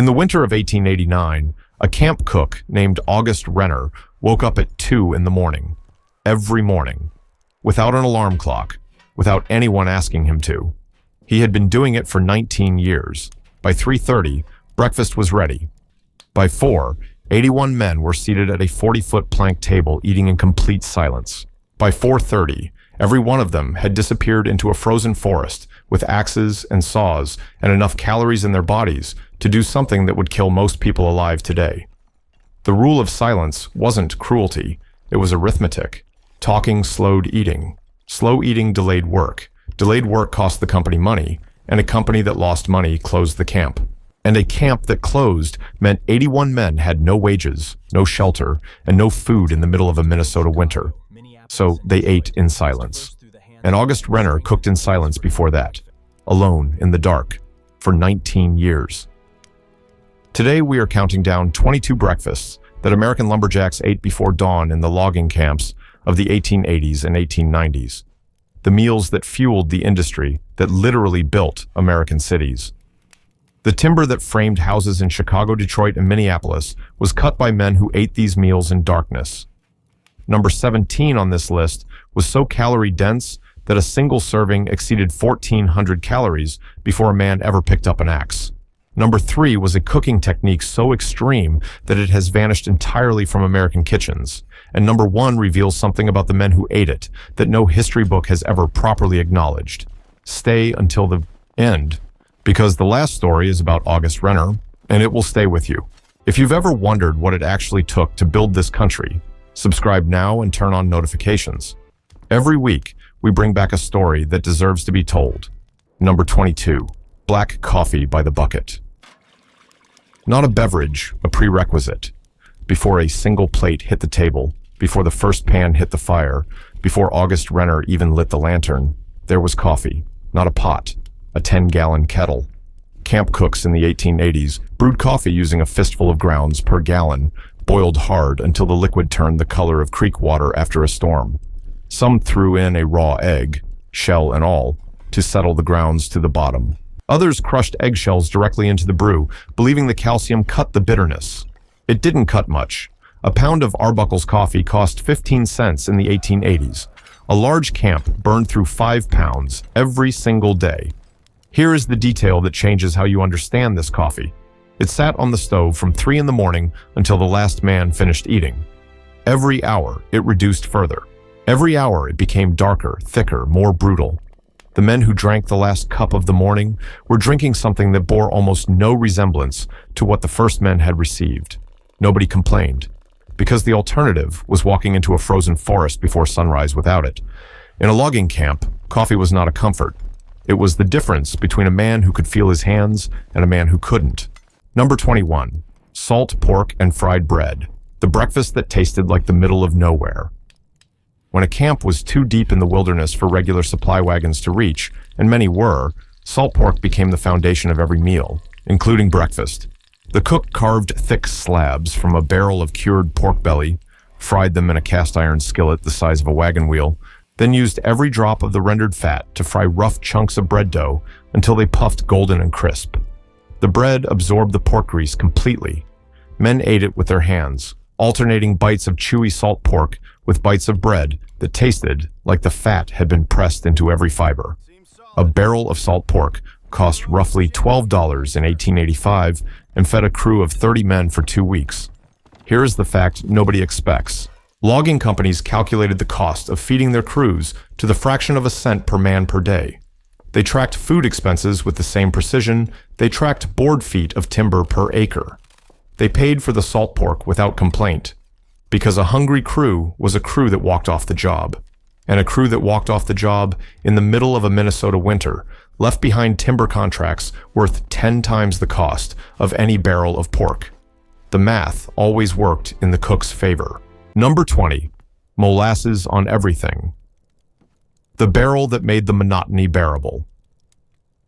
In the winter of 1889, a camp cook named August Renner woke up at 2 in the morning, every morning, without an alarm clock, without anyone asking him to. He had been doing it for 19 years. By 3:30, breakfast was ready. By 4, 81 men were seated at a 40-foot plank table eating in complete silence. By 4:30, every one of them had disappeared into a frozen forest with axes and saws and enough calories in their bodies to do something that would kill most people alive today. The rule of silence wasn't cruelty, it was arithmetic. Talking slowed eating. Slow eating delayed work. Delayed work cost the company money, and a company that lost money closed the camp. And a camp that closed meant 81 men had no wages, no shelter, and no food in the middle of a Minnesota winter. So they ate in silence. And August Renner cooked in silence before that, alone in the dark, for 19 years. Today we are counting down 22 breakfasts that American lumberjacks ate before dawn in the logging camps of the 1880s and 1890s. The meals that fueled the industry that literally built American cities. The timber that framed houses in Chicago, Detroit, and Minneapolis was cut by men who ate these meals in darkness. Number 17 on this list was so calorie-dense that a single serving exceeded 1,400 calories before a man ever picked up an axe. Number 3 was a cooking technique so extreme that it has vanished entirely from American kitchens. And number 1 reveals something about the men who ate it that no history book has ever properly acknowledged. Stay until the end, because the last story is about August Renner, and it will stay with you. If you've ever wondered what it actually took to build this country, subscribe now and turn on notifications. Every week, we bring back a story that deserves to be told. Number 22, black coffee by the bucket. Not a beverage, a prerequisite. Before a single plate hit the table, before the first pan hit the fire, before August Renner even lit the lantern, there was coffee, not a pot, a 10-gallon kettle. Camp cooks in the 1880s brewed coffee using a fistful of grounds per gallon, boiled hard until the liquid turned the color of creek water after a storm. Some threw in a raw egg, shell and all, to settle the grounds to the bottom. Others crushed eggshells directly into the brew, believing the calcium cut the bitterness. It didn't cut much. A pound of Arbuckle's coffee cost 15 cents in the 1880s. A large camp burned through 5 pounds every single day. Here is the detail that changes how you understand this coffee. It sat on the stove from 3 in the morning until the last man finished eating. Every hour, it reduced further. Every hour, it became darker, thicker, more brutal. The men who drank the last cup of the morning were drinking something that bore almost no resemblance to what the first men had received. Nobody complained, because the alternative was walking into a frozen forest before sunrise without it. In a logging camp, coffee was not a comfort. It was the difference between a man who could feel his hands and a man who couldn't. Number 21, salt pork and fried bread, the breakfast that tasted like the middle of nowhere. When a camp was too deep in the wilderness for regular supply wagons to reach, and many were, salt pork became the foundation of every meal, including breakfast. The cook carved thick slabs from a barrel of cured pork belly, fried them in a cast iron skillet the size of a wagon wheel, then used every drop of the rendered fat to fry rough chunks of bread dough until they puffed golden and crisp. The bread absorbed the pork grease completely. Men ate it with their hands, alternating bites of chewy salt pork with bites of bread that tasted like the fat had been pressed into every fiber. A barrel of salt pork cost roughly $12 in 1885 and fed a crew of 30 men for 2 weeks. Here is the fact nobody expects. Logging companies calculated the cost of feeding their crews to the fraction of a cent per man per day. They tracked food expenses with the same precision they tracked board feet of timber per acre. They paid for the salt pork without complaint, because a hungry crew was a crew that walked off the job. And a crew that walked off the job in the middle of a Minnesota winter left behind timber contracts worth 10 times the cost of any barrel of pork. The math always worked in the cook's favor. Number 20, molasses on everything. The barrel that made the monotony bearable.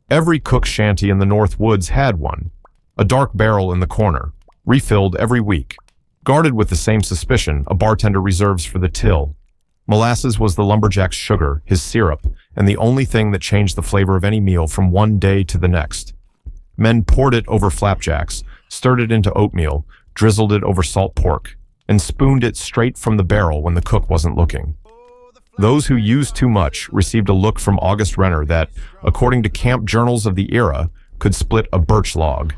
Every cook shanty in the North Woods had one, a dark barrel in the corner, refilled every week, guarded with the same suspicion a bartender reserves for the till. Molasses was the lumberjack's sugar, his syrup, and the only thing that changed the flavor of any meal from one day to the next. Men poured it over flapjacks, stirred it into oatmeal, drizzled it over salt pork, and spooned it straight from the barrel when the cook wasn't looking. Those who used too much received a look from August Renner that, according to camp journals of the era, could split a birch log.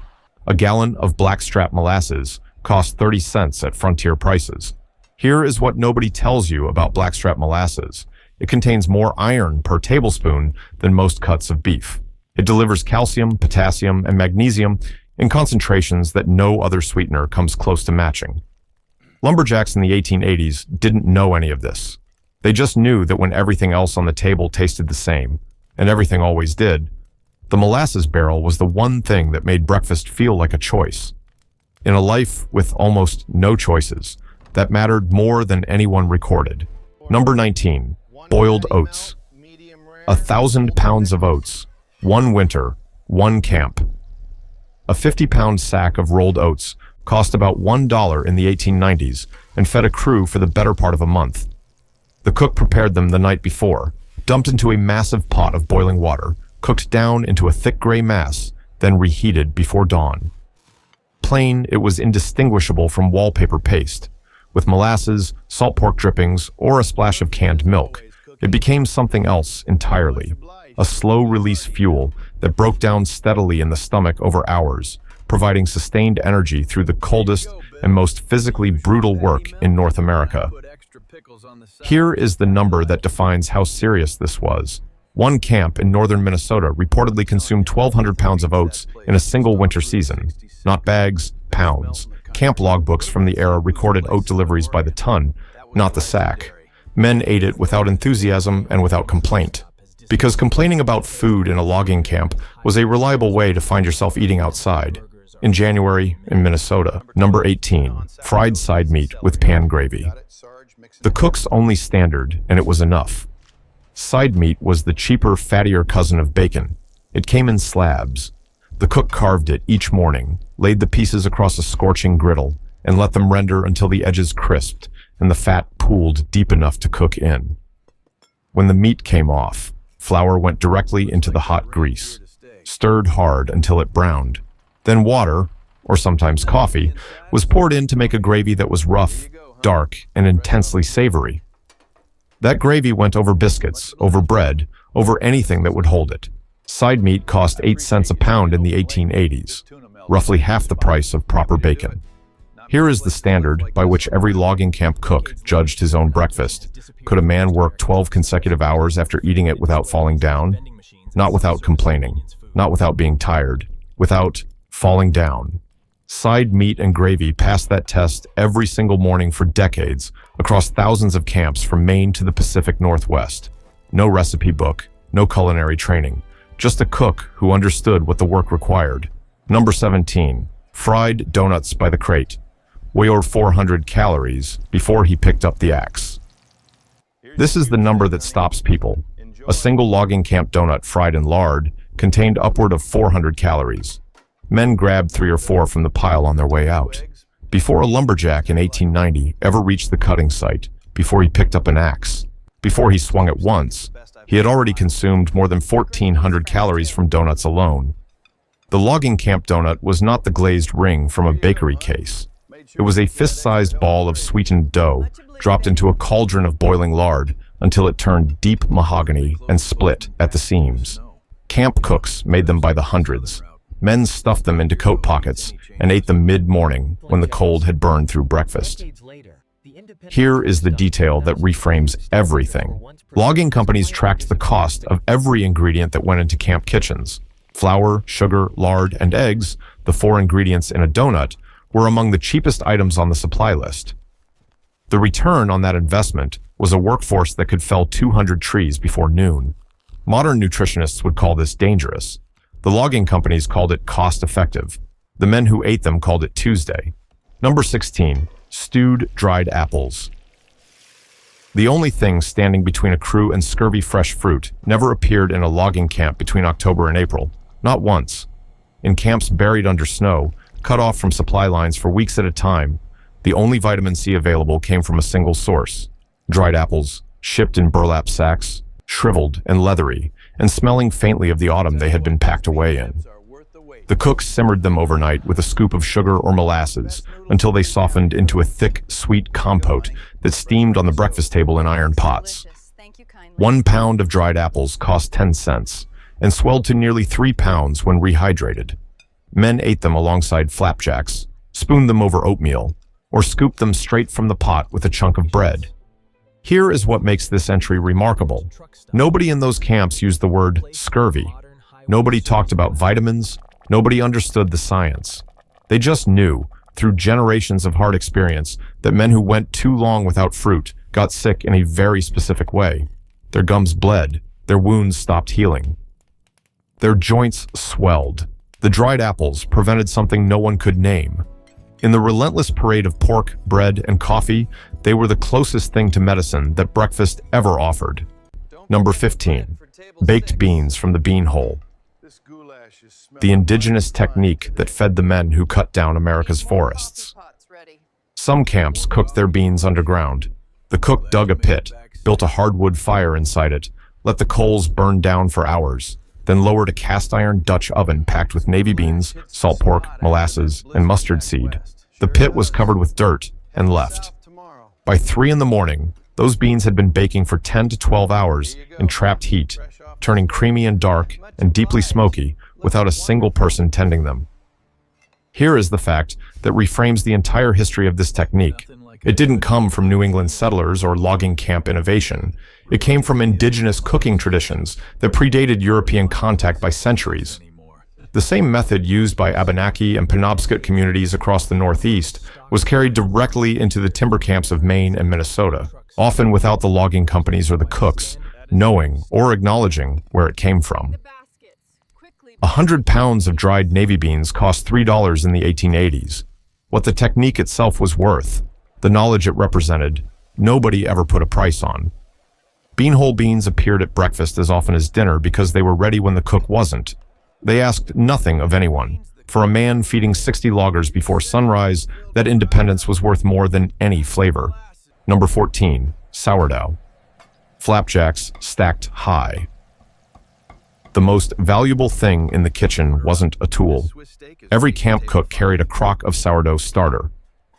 A gallon of blackstrap molasses cost 30 cents at frontier prices. Here is what nobody tells you about blackstrap molasses. It contains more iron per tablespoon than most cuts of beef. It delivers calcium, potassium, and magnesium in concentrations that no other sweetener comes close to matching. Lumberjacks in the 1880s didn't know any of this. They just knew that when everything else on the table tasted the same, and everything always did, the molasses barrel was the one thing that made breakfast feel like a choice. In a life with almost no choices, that mattered more than anyone recorded. Number 19, boiled oats. 1,000 pounds of oats, one winter, one camp. A 50-pound sack of rolled oats cost about $1 in the 1890s and fed a crew for the better part of a month. The cook prepared them the night before, dumped into a massive pot of boiling water, cooked down into a thick gray mass, then reheated before dawn. Plain, it was indistinguishable from wallpaper paste. With molasses, salt pork drippings, or a splash of canned milk, it became something else entirely. A slow-release fuel that broke down steadily in the stomach over hours, providing sustained energy through the coldest and most physically brutal work in North America. Here is the number that defines how serious this was. One camp in northern Minnesota reportedly consumed 1,200 pounds of oats in a single winter season. Not bags, pounds. Camp logbooks from the era recorded oat deliveries by the ton, not the sack. Men ate it without enthusiasm and without complaint. Because complaining about food in a logging camp was a reliable way to find yourself eating outside. In January, in Minnesota. Number 18, fried side meat with pan gravy. The cook's only standard, and it was enough. Side meat was the cheaper, fattier cousin of bacon. It came in slabs. The cook carved it each morning, laid the pieces across a scorching griddle, and let them render until the edges crisped and the fat pooled deep enough to cook in. When the meat came off, flour went directly into the hot grease, stirred hard until it browned. Then water, or sometimes coffee, was poured in to make a gravy that was rough, dark, and intensely savory. That gravy went over biscuits, over bread, over anything that would hold it. Side meat cost 8 cents a pound in the 1880s, roughly half the price of proper bacon. Here is the standard by which every logging camp cook judged his own breakfast. Could a man work 12 consecutive hours after eating it without falling down? Not without complaining, not without being tired, without falling down. Side meat and gravy passed that test every single morning for decades across thousands of camps from Maine to the Pacific Northwest. No recipe book, no culinary training, just a cook who understood what the work required. Number 17, fried donuts by the crate. Weigh over 400 calories before he picked up the axe. This is the number that stops people. A single logging camp donut fried in lard contained upward of 400 calories. Men grabbed 3 or 4 from the pile on their way out. Before a lumberjack in 1890 ever reached the cutting site, before he picked up an axe, before he swung it once, he had already consumed more than 1,400 calories from donuts alone. The logging camp donut was not the glazed ring from a bakery case. It was a fist-sized ball of sweetened dough dropped into a cauldron of boiling lard until it turned deep mahogany and split at the seams. Camp cooks made them by the hundreds. Men stuffed them into coat pockets and ate them mid-morning when the cold had burned through breakfast. Here is the detail that reframes everything. Logging companies tracked the cost of every ingredient that went into camp kitchens. Flour, sugar, lard, and eggs, the 4 ingredients in a donut, were among the cheapest items on the supply list. The return on that investment was a workforce that could fell 200 trees before noon. Modern nutritionists would call this dangerous. The logging companies called it cost-effective. The men who ate them called it Tuesday. Number 16, stewed dried apples. The only thing standing between a crew and scurvy fresh fruit never appeared in a logging camp between October and April. Not once. In camps buried under snow, cut off from supply lines for weeks at a time, the only vitamin C available came from a single source. Dried apples, shipped in burlap sacks, shriveled and leathery, and smelling faintly of the autumn they had been packed away in. The cook simmered them overnight with a scoop of sugar or molasses until they softened into a thick, sweet compote that steamed on the breakfast table in iron pots. 1 pound of dried apples cost 10 cents and swelled to nearly 3 pounds when rehydrated. Men ate them alongside flapjacks, spooned them over oatmeal, or scooped them straight from the pot with a chunk of bread. Here is what makes this entry remarkable. Nobody in those camps used the word scurvy. Nobody talked about vitamins. Nobody understood the science. They just knew, through generations of hard experience, that men who went too long without fruit got sick in a very specific way. Their gums bled. Their wounds stopped healing. Their joints swelled. The dried apples prevented something no one could name. In the relentless parade of pork, bread, and coffee, they were the closest thing to medicine that breakfast ever offered. Number 15. Baked beans from the beanhole. The indigenous technique that fed the men who cut down America's forests. Some camps cooked their beans underground. The cook dug a pit, built a hardwood fire inside it, let the coals burn down for hours, then lowered a cast-iron Dutch oven packed with navy beans, salt pork, molasses, and mustard seed. The pit was covered with dirt and left. By 3 in the morning, those beans had been baking for 10 to 12 hours in trapped heat, turning creamy and dark and deeply smoky without a single person tending them. Here is the fact that reframes the entire history of this technique. It didn't come from New England settlers or logging camp innovation. It came from indigenous cooking traditions that predated European contact by centuries. The same method used by Abenaki and Penobscot communities across the Northeast was carried directly into the timber camps of Maine and Minnesota, often without the logging companies or the cooks knowing or acknowledging where it came from. 100 pounds of dried navy beans cost $3 in the 1880s. What the technique itself was worth, the knowledge it represented, nobody ever put a price on. Beanhole beans appeared at breakfast as often as dinner because they were ready when the cook wasn't. They asked nothing of anyone. For a man feeding 60 loggers before sunrise, that independence was worth more than any flavor. Number 14. Sourdough. Flapjacks stacked high. The most valuable thing in the kitchen wasn't a tool. Every camp cook carried a crock of sourdough starter,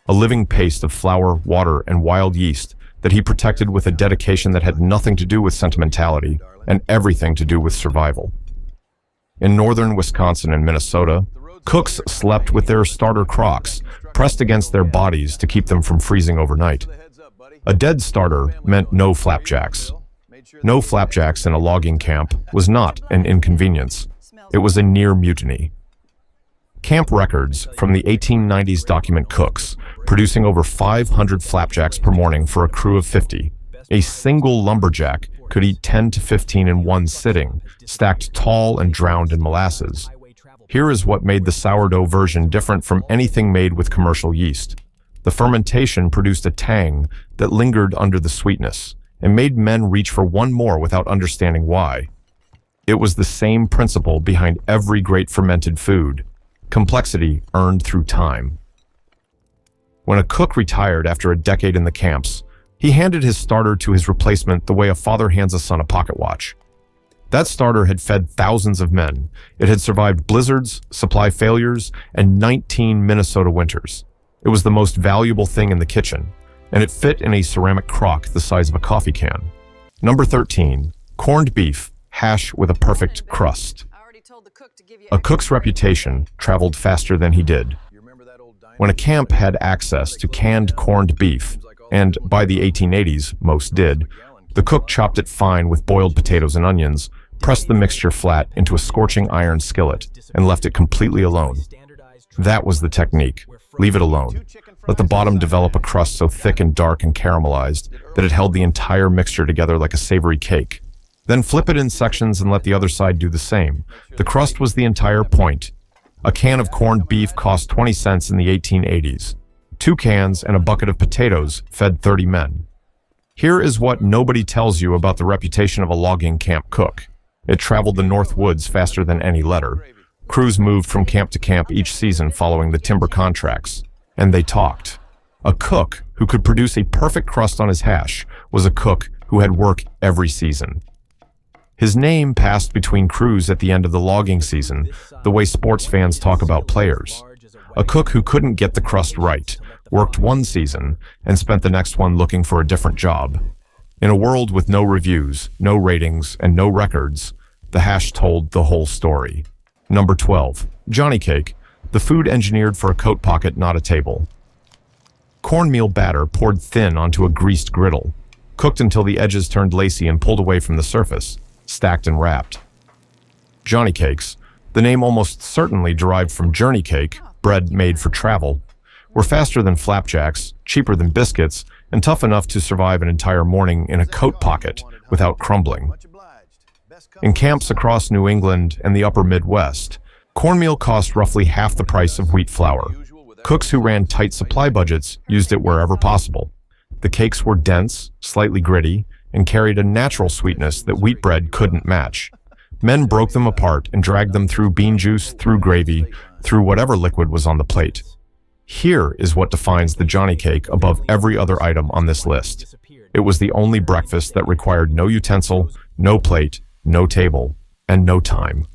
a living paste of flour, water, and wild yeast that he protected with a dedication that had nothing to do with sentimentality and everything to do with survival. In northern Wisconsin and Minnesota, cooks slept with their starter crocks pressed against their bodies to keep them from freezing overnight. A dead starter meant no flapjacks. No flapjacks in a logging camp was not an inconvenience. It was a near mutiny. Camp records from the 1890s document cooks producing over 500 flapjacks per morning for a crew of 50. A single lumberjack could eat 10 to 15 in one sitting, stacked tall and drowned in molasses. Here is what made the sourdough version different from anything made with commercial yeast. The fermentation produced a tang that lingered under the sweetness and made men reach for one more without understanding why. It was the same principle behind every great fermented food: complexity earned through time. When a cook retired after a decade in the camps, he handed his starter to his replacement the way a father hands a son a pocket watch. That starter had fed thousands of men. It had survived blizzards, supply failures, and 19 Minnesota winters. It was the most valuable thing in the kitchen, and it fit in a ceramic crock the size of a coffee can. Number 13. Corned beef, hash with a perfect crust. A cook's reputation traveled faster than he did. When a camp had access to canned corned beef, and by the 1880s most did, the cook chopped it fine with boiled potatoes and onions, pressed the mixture flat into a scorching iron skillet, and left it completely alone. That was the technique. Leave it alone. Let the bottom develop a crust so thick and dark and caramelized that it held the entire mixture together like a savory cake. Then flip it in sections and let the other side do the same. The crust was the entire point. A can of corned beef cost 20 cents in the 1880s. 2 cans and a bucket of potatoes fed 30 men. Here is what nobody tells you about the reputation of a logging camp cook. It traveled the North Woods faster than any letter. Crews moved from camp to camp each season following the timber contracts, and they talked. A cook who could produce a perfect crust on his hash was a cook who had work every season. His name passed between crews at the end of the logging season, the way sports fans talk about players. A cook who couldn't get the crust right, worked one season, and spent the next one looking for a different job. In a world with no reviews, no ratings, and no records, the hash told the whole story. Number 12. Johnny Cake, the food engineered for a coat pocket, not a table. Cornmeal batter poured thin onto a greased griddle, cooked until the edges turned lacy and pulled away from the surface, stacked and wrapped. Johnny Cakes, the name almost certainly derived from journey cake, bread made for travel, were faster than flapjacks, cheaper than biscuits, and tough enough to survive an entire morning in a coat pocket without crumbling. In camps across New England and the upper Midwest, cornmeal cost roughly half the price of wheat flour. Cooks who ran tight supply budgets used it wherever possible. The cakes were dense, slightly gritty, and carried a natural sweetness that wheat bread couldn't match. Men broke them apart and dragged them through bean juice, through gravy, through whatever liquid was on the plate. Here is what defines the Johnny Cake above every other item on this list. It was the only breakfast that required no utensil, no plate, no table, and no time.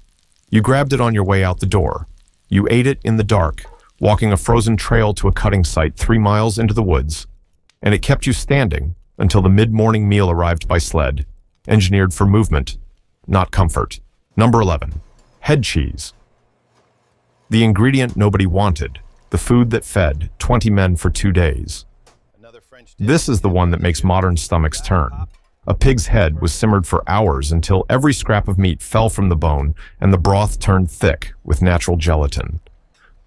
You grabbed it on your way out the door. You ate it in the dark, walking a frozen trail to a cutting site 3 miles into the woods, and it kept you standing until the mid-morning meal arrived by sled, engineered for movement, not comfort. Number 11. Head cheese. The ingredient nobody wanted, the food that fed 20 men for 2 days. This is the one that makes modern stomachs turn. A pig's head was simmered for hours until every scrap of meat fell from the bone and the broth turned thick with natural gelatin.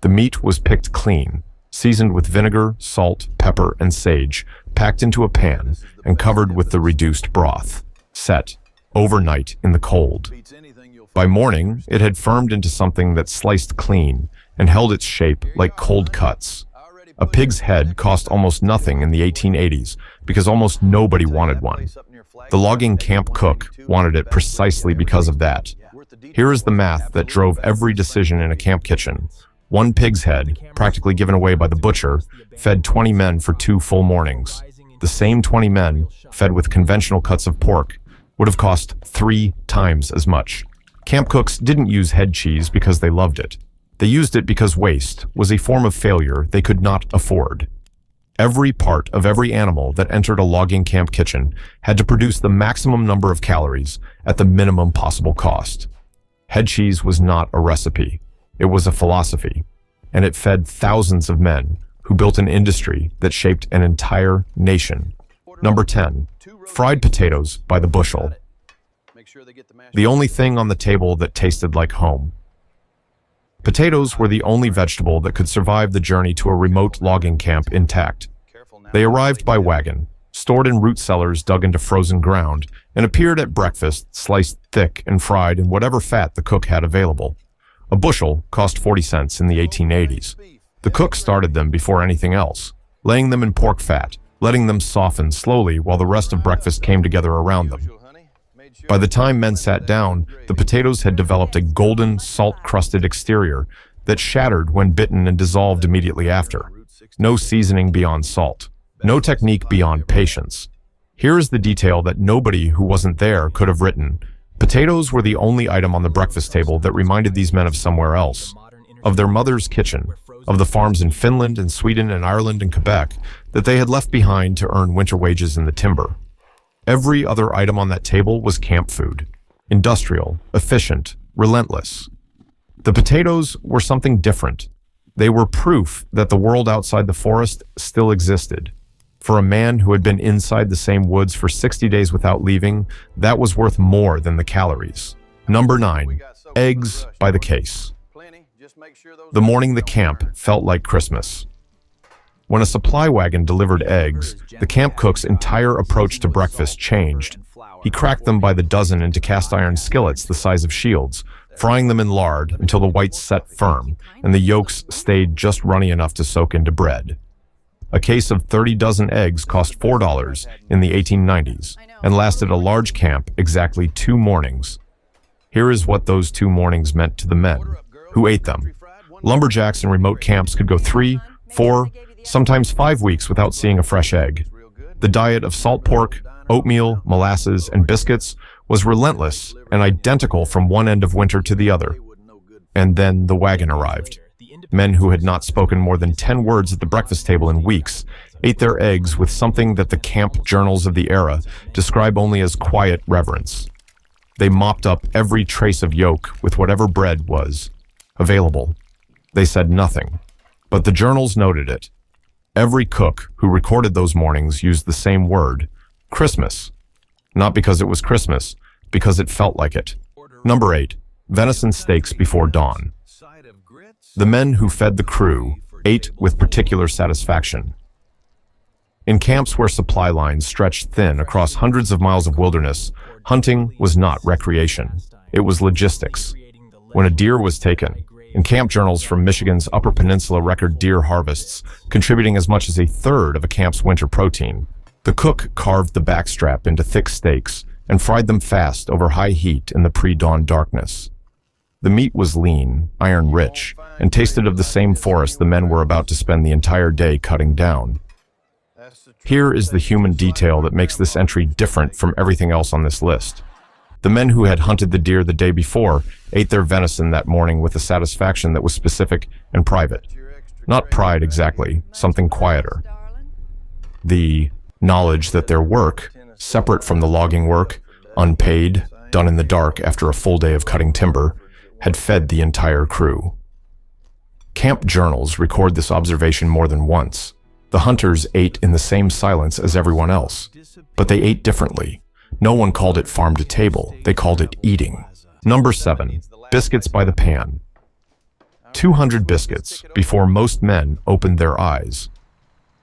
The meat was picked clean, seasoned with vinegar, salt, pepper, and sage, packed into a pan and covered with the reduced broth, set overnight in the cold. By morning, it had firmed into something that sliced clean and held its shape like cold cuts. A pig's head cost almost nothing in the 1880s because almost nobody wanted one. The logging camp cook wanted it precisely because of that. Here is the math that drove every decision in a camp kitchen. 1 pig's head, practically given away by the butcher, fed 20 men for 2 full mornings. The same 20 men, fed with conventional cuts of pork, would have cost 3 times as much. Camp cooks didn't use head cheese because they loved it. They used it because waste was a form of failure they could not afford. Every part of every animal that entered a logging camp kitchen had to produce the maximum number of calories at the minimum possible cost. Head cheese was not a recipe. It was a philosophy, and it fed thousands of men who built an industry that shaped an entire nation. Number 10. Fried potatoes by the bushel. The only thing on the table that tasted like home. Potatoes were the only vegetable that could survive the journey to a remote logging camp intact. They arrived by wagon, stored in root cellars dug into frozen ground, and appeared at breakfast sliced thick and fried in whatever fat the cook had available. A bushel cost 40 cents in the 1880s. The cook started them before anything else, laying them in pork fat, letting them soften slowly while the rest of breakfast came together around them. By the time men sat down, the potatoes had developed a golden, salt-crusted exterior that shattered when bitten and dissolved immediately after. No seasoning beyond salt. No technique beyond patience. Here is the detail that nobody who wasn't there could have written. Potatoes were the only item on the breakfast table that reminded these men of somewhere else, of their mother's kitchen, of the farms in Finland and Sweden and Ireland and Quebec that they had left behind to earn winter wages in the timber. Every other item on that table was camp food. Industrial, efficient, relentless. The potatoes were something different. They were proof that the world outside the forest still existed. For a man who had been inside the same woods for 60 days without leaving, that was worth more than the calories. Number 9. Eggs by the case. The morning the camp felt like Christmas. When a supply wagon delivered eggs, the camp cook's entire approach to breakfast changed. He cracked them by the dozen into cast iron skillets the size of shields, frying them in lard until the whites set firm and the yolks stayed just runny enough to soak into bread. A case of 30 dozen eggs cost $4 in the 1890s and lasted a large camp exactly 2 mornings. Here is what those 2 mornings meant to the men who ate them. Lumberjacks in remote camps could go 3, 4, sometimes 5 weeks without seeing a fresh egg. The diet of salt pork, oatmeal, molasses, and biscuits was relentless and identical from one end of winter to the other. And then the wagon arrived. Men who had not spoken more than 10 words at the breakfast table in weeks ate their eggs with something that the camp journals of the era describe only as quiet reverence. They mopped up every trace of yolk with whatever bread was available. They said nothing, but the journals noted it. Every cook who recorded those mornings used the same word, Christmas. Not because it was Christmas, because it felt like it. Number 8, venison steaks before dawn. The men who fed the crew ate with particular satisfaction. In camps where supply lines stretched thin across hundreds of miles of wilderness, hunting was not recreation. It was logistics. When a deer was taken, in camp journals from Michigan's Upper Peninsula record deer harvests, contributing as much as a third of a camp's winter protein, the cook carved the backstrap into thick steaks and fried them fast over high heat in the pre-dawn darkness. The meat was lean, iron-rich, and tasted of the same forest the men were about to spend the entire day cutting down. Here is the human detail that makes this entry different from everything else on this list. The men who had hunted the deer the day before ate their venison that morning with a satisfaction that was specific and private. Not pride exactly, something quieter. The knowledge that their work, separate from the logging work, unpaid, done in the dark after a full day of cutting timber, had fed the entire crew. Camp journals record this observation more than once. The hunters ate in the same silence as everyone else, but they ate differently. No one called it farm to table, they called it eating. Number 7, biscuits by the pan. 200 biscuits before most men opened their eyes.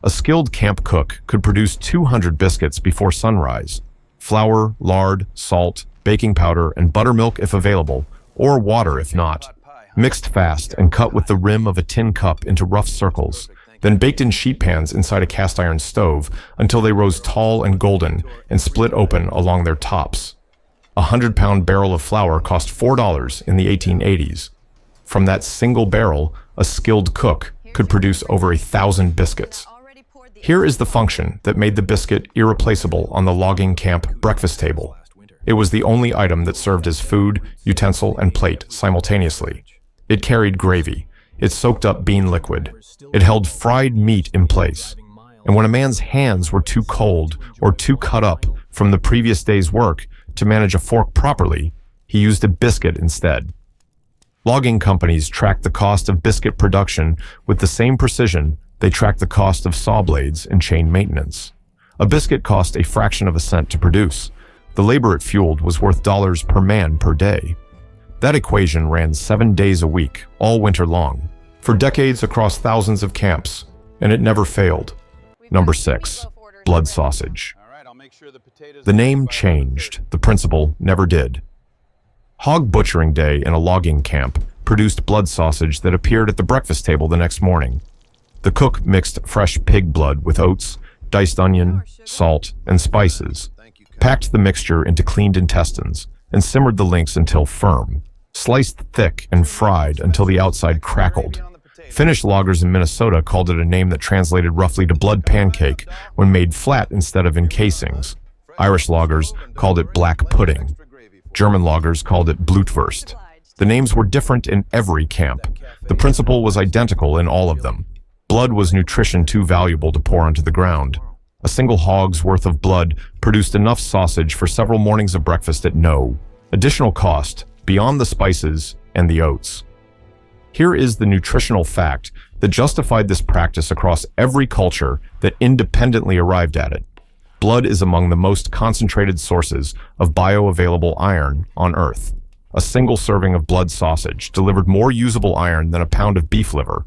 A skilled camp cook could produce 200 biscuits before sunrise. Flour, lard, salt, baking powder, and buttermilk if available, or water if not, mixed fast and cut with the rim of a tin cup into rough circles, then baked in sheet pans inside a cast iron stove until they rose tall and golden and split open along their tops. A 100-pound barrel of flour cost $4 in the 1880s. From that single barrel, a skilled cook could produce over 1,000 biscuits. Here is the function that made the biscuit irreplaceable on the logging camp breakfast table. It was the only item that served as food, utensil, and plate simultaneously. It carried gravy. It soaked up bean liquid. It held fried meat in place. And when a man's hands were too cold or too cut up from the previous day's work to manage a fork properly, he used a biscuit instead. Logging companies tracked the cost of biscuit production with the same precision they tracked the cost of saw blades and chain maintenance. A biscuit cost a fraction of a cent to produce. The labor it fueled was worth dollars per man per day. That equation ran 7 days a week, all winter long, for decades across thousands of camps, and it never failed. Number 6, blood sausage. The name changed, the principle never did. Hog butchering day in a logging camp produced blood sausage that appeared at the breakfast table the next morning. The cook mixed fresh pig blood with oats, diced onion, salt, and spices, packed the mixture into cleaned intestines, and simmered the links until firm, sliced thick and fried until the outside crackled. Finnish loggers in Minnesota called it a name that translated roughly to blood pancake when made flat instead of in casings. Irish loggers called it black pudding. German loggers called it blutwurst. The names were different in every camp. The principle was identical in all of them. Blood was nutrition too valuable to pour onto the ground. A single hog's worth of blood produced enough sausage for several mornings of breakfast at no additional cost beyond the spices and the oats. Here is the nutritional fact that justified this practice across every culture that independently arrived at it. Blood is among the most concentrated sources of bioavailable iron on Earth. A single serving of blood sausage delivered more usable iron than a pound of beef liver.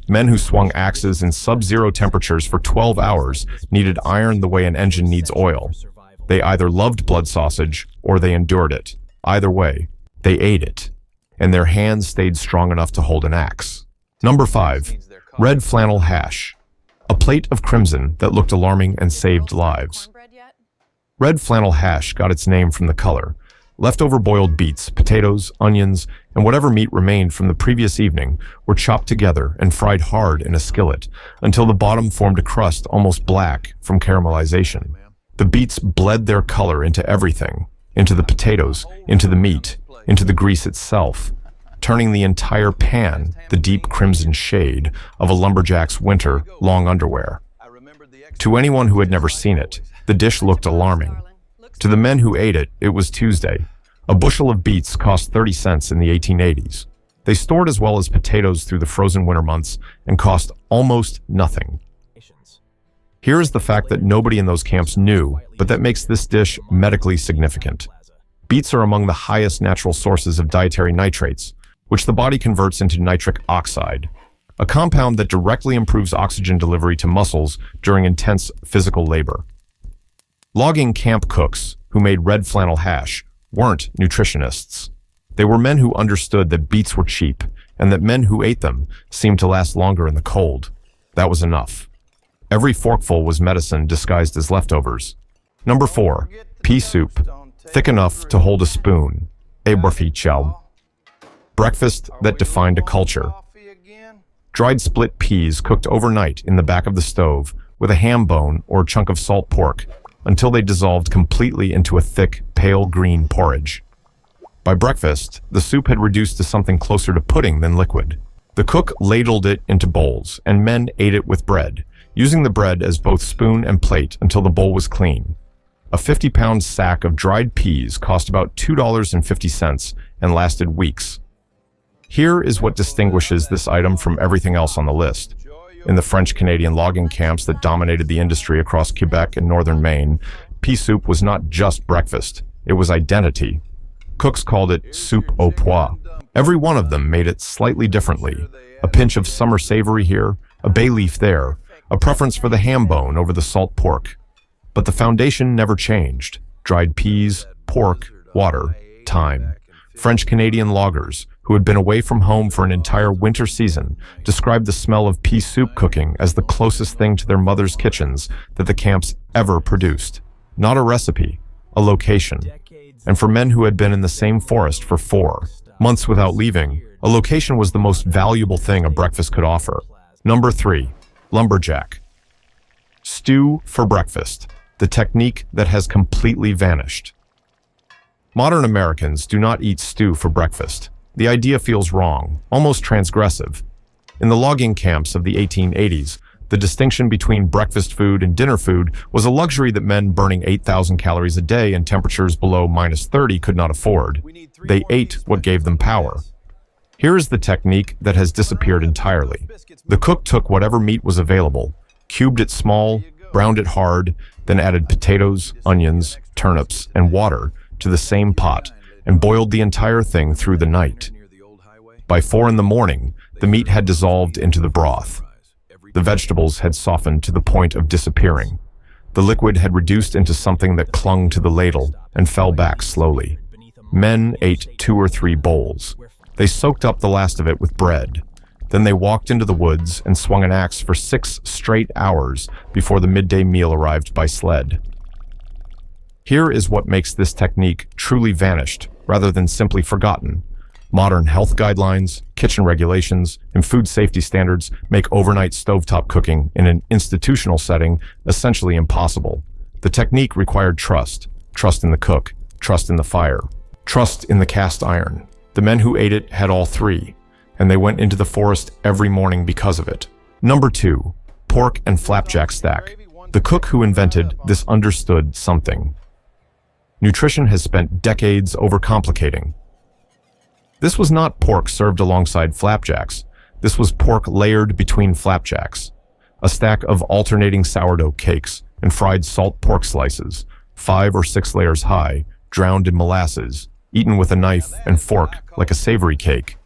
Men who swung axes in sub-zero temperatures for 12 hours needed iron the way an engine needs oil. They either loved blood sausage or they endured it. Either way, they ate it, and their hands stayed strong enough to hold an axe. Number 5, red flannel hash. A plate of crimson that looked alarming and saved lives. Red flannel hash got its name from the color. Leftover boiled beets, potatoes, onions, and whatever meat remained from the previous evening were chopped together and fried hard in a skillet until the bottom formed a crust almost black from caramelization. The beets bled their color into everything. into the potatoes, into the meat, into the grease itself, turning the entire pan the deep crimson shade of a lumberjack's winter-long underwear. To anyone who had never seen it, the dish looked alarming. To the men who ate it, it was Tuesday. A bushel of beets cost 30 cents in the 1880s. They stored as well as potatoes through the frozen winter months and cost almost nothing. Here is the fact that nobody in those camps knew, but that makes this dish medically significant. Beets are among the highest natural sources of dietary nitrates, which the body converts into nitric oxide, a compound that directly improves oxygen delivery to muscles during intense physical labor. Logging camp cooks who made red flannel hash weren't nutritionists. They were men who understood that beets were cheap and that men who ate them seemed to last longer in the cold. That was enough. Every forkful was medicine disguised as leftovers. Number 4, pea soup, thick enough to hold a spoon. Breakfast that defined a culture. Dried split peas cooked overnight in the back of the stove with a ham bone or chunk of salt pork until they dissolved completely into a thick, pale green porridge. By breakfast, the soup had reduced to something closer to pudding than liquid. The cook ladled it into bowls, and men ate it with bread, using the bread as both spoon and plate until the bowl was clean. A 50-pound sack of dried peas cost about $2.50 and lasted weeks. Here is what distinguishes this item from everything else on the list. In the French-Canadian logging camps that dominated the industry across Quebec and northern Maine, pea soup was not just breakfast, it was identity. Cooks called it soup au pois. Every one of them made it slightly differently. A pinch of summer savory here, a bay leaf there, a preference for the ham bone over the salt pork. But the foundation never changed. Dried peas, pork, water, time. French-Canadian loggers, who had been away from home for an entire winter season, described the smell of pea soup cooking as the closest thing to their mother's kitchens that the camps ever produced. Not a recipe, a location. And for men who had been in the same forest for 4 months without leaving, a location was the most valuable thing a breakfast could offer. Number 3, lumberjack. Stew for breakfast, the technique that has completely vanished. Modern Americans do not eat stew for breakfast. The idea feels wrong, almost transgressive. In the logging camps of the 1880s, the distinction between breakfast food and dinner food was a luxury that men burning 8,000 calories a day in temperatures below -30 could not afford. They ate what gave them power. Here is the technique that has disappeared entirely. The cook took whatever meat was available, cubed it small, browned it hard, then added potatoes, onions, turnips, and water to the same pot, and boiled the entire thing through the night. By 4 in the morning, the meat had dissolved into the broth. The vegetables had softened to the point of disappearing. The liquid had reduced into something that clung to the ladle and fell back slowly. Men ate 2 or 3 bowls. They soaked up the last of it with bread. Then they walked into the woods and swung an axe for 6 straight hours before the midday meal arrived by sled. Here is what makes this technique truly vanished, rather than simply forgotten. Modern health guidelines, kitchen regulations, and food safety standards make overnight stovetop cooking in an institutional setting essentially impossible. The technique required trust in the cook, trust in the fire, trust in the cast iron. The men who ate it had all 3, and they went into the forest every morning because of it. Number 2, pork and flapjack stack. The cook who invented this understood something. Nutrition has spent decades overcomplicating. This was not pork served alongside flapjacks. This was pork layered between flapjacks. A stack of alternating sourdough cakes and fried salt pork slices, 5 or 6 layers high, drowned in molasses, eaten with a knife and fork like a savory cake.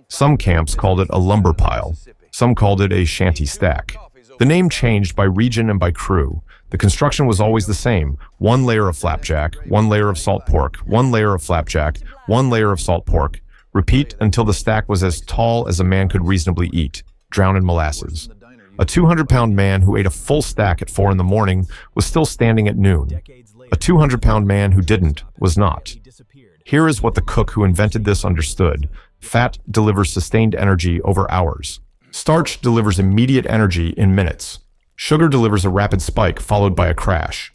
Some camps called it a lumber pile. Some called it a shanty stack. The name changed by region and by crew. The construction was always the same: 1 layer of flapjack, 1 layer of salt pork, 1 layer of flapjack, 1 layer of salt pork. Repeat until the stack was as tall as a man could reasonably eat, drown in molasses. A 200-pound man who ate a full stack at 4 in the morning was still standing at noon. A 200-pound man who didn't was not. Here is what the cook who invented this understood. Fat delivers sustained energy over hours. Starch delivers immediate energy in minutes. Sugar delivers a rapid spike followed by a crash.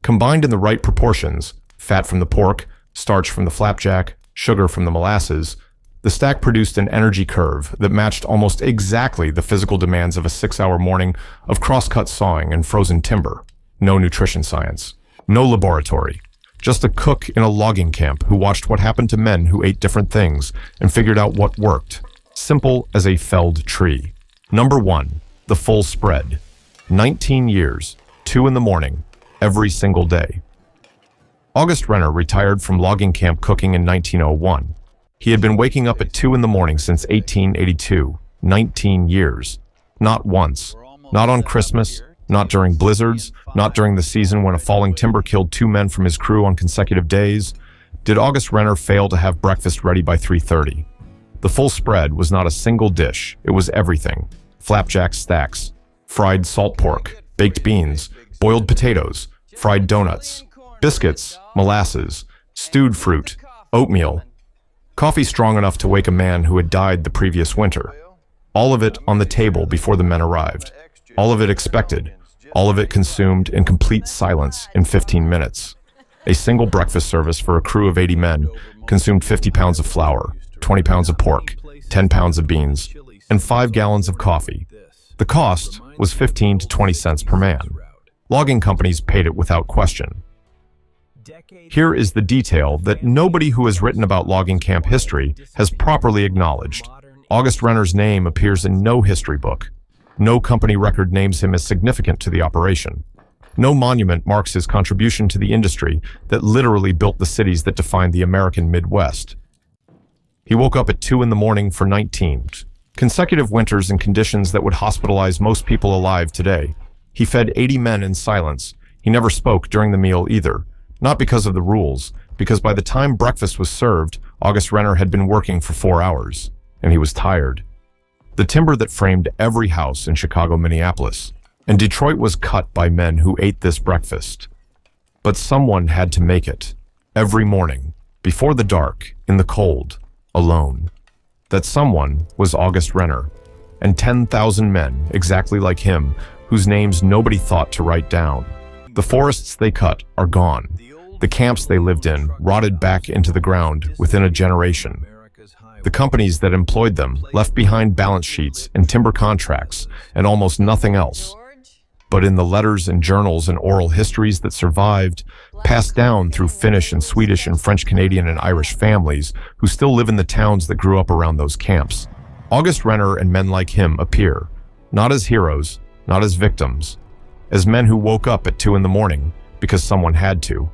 Combined in the right proportions, fat from the pork, starch from the flapjack, sugar from the molasses, the stack produced an energy curve that matched almost exactly the physical demands of a 6-hour morning of cross-cut sawing and frozen timber. No nutrition science. No laboratory. Just a cook in a logging camp who watched what happened to men who ate different things and figured out what worked. Simple as a felled tree. Number 1. The full spread. 19 years, 2 in the morning, every single day. August Renner retired from logging camp cooking in 1901. He had been waking up at 2 in the morning since 1882, 19 years. Not once. Not on Christmas, not during blizzards, not during the season when a falling timber killed 2 men from his crew on consecutive days, did August Renner fail to have breakfast ready by 3:30. The full spread was not a single dish, it was everything. Flapjack stacks, fried salt pork, baked beans, boiled potatoes, fried donuts, biscuits, molasses, stewed fruit, oatmeal, coffee strong enough to wake a man who had died the previous winter. All of it on the table before the men arrived. All of it expected. All of it consumed in complete silence in 15 minutes. A single breakfast service for a crew of 80 men consumed 50 pounds of flour, 20 pounds of pork, 10 pounds of beans, and 5 gallons of coffee. The cost was 15 to 20 cents per man. Logging companies paid it without question. Here is the detail that nobody who has written about logging camp history has properly acknowledged. August Renner's name appears in no history book. No company record names him as significant to the operation. No monument marks his contribution to the industry that literally built the cities that defined the American Midwest. He woke up at 2 in the morning for 19 consecutive winters in conditions that would hospitalize most people alive today. He fed 80 men in silence. He never spoke during the meal either. Not because of the rules, because by the time breakfast was served, August Renner had been working for 4 hours, and he was tired. The timber that framed every house in Chicago, Minneapolis, and Detroit was cut by men who ate this breakfast. But someone had to make it, every morning, before the dark, in the cold, alone. That someone was August Renner, and 10,000 men, exactly like him, whose names nobody thought to write down. The forests they cut are gone. The camps they lived in rotted back into the ground within a generation. The companies that employed them left behind balance sheets and timber contracts and almost nothing else. But in the letters and journals and oral histories that survived, passed down through Finnish and Swedish and French Canadian and Irish families who still live in the towns that grew up around those camps, August Renner and men like him appear, not as heroes, not as victims, as men who woke up at 2 in the morning because someone had to,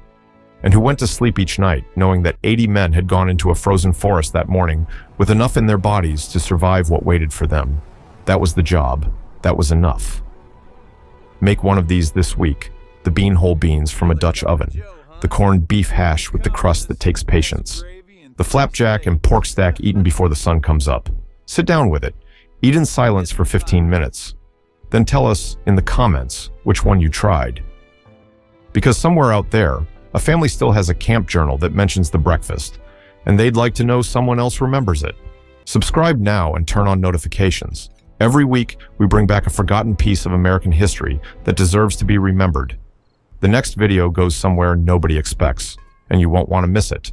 and who went to sleep each night knowing that 80 men had gone into a frozen forest that morning with enough in their bodies to survive what waited for them. That was the job. That was enough. Make one of these this week, the beanhole beans from a Dutch oven, the corned beef hash with the crust that takes patience, the flapjack and pork stack eaten before the sun comes up. Sit down with it, eat in silence for 15 minutes, then tell us in the comments which one you tried. Because somewhere out there, a family still has a camp journal that mentions the breakfast, and they'd like to know someone else remembers it. Subscribe now and turn on notifications. Every week, we bring back a forgotten piece of American history that deserves to be remembered. The next video goes somewhere nobody expects, and you won't want to miss it.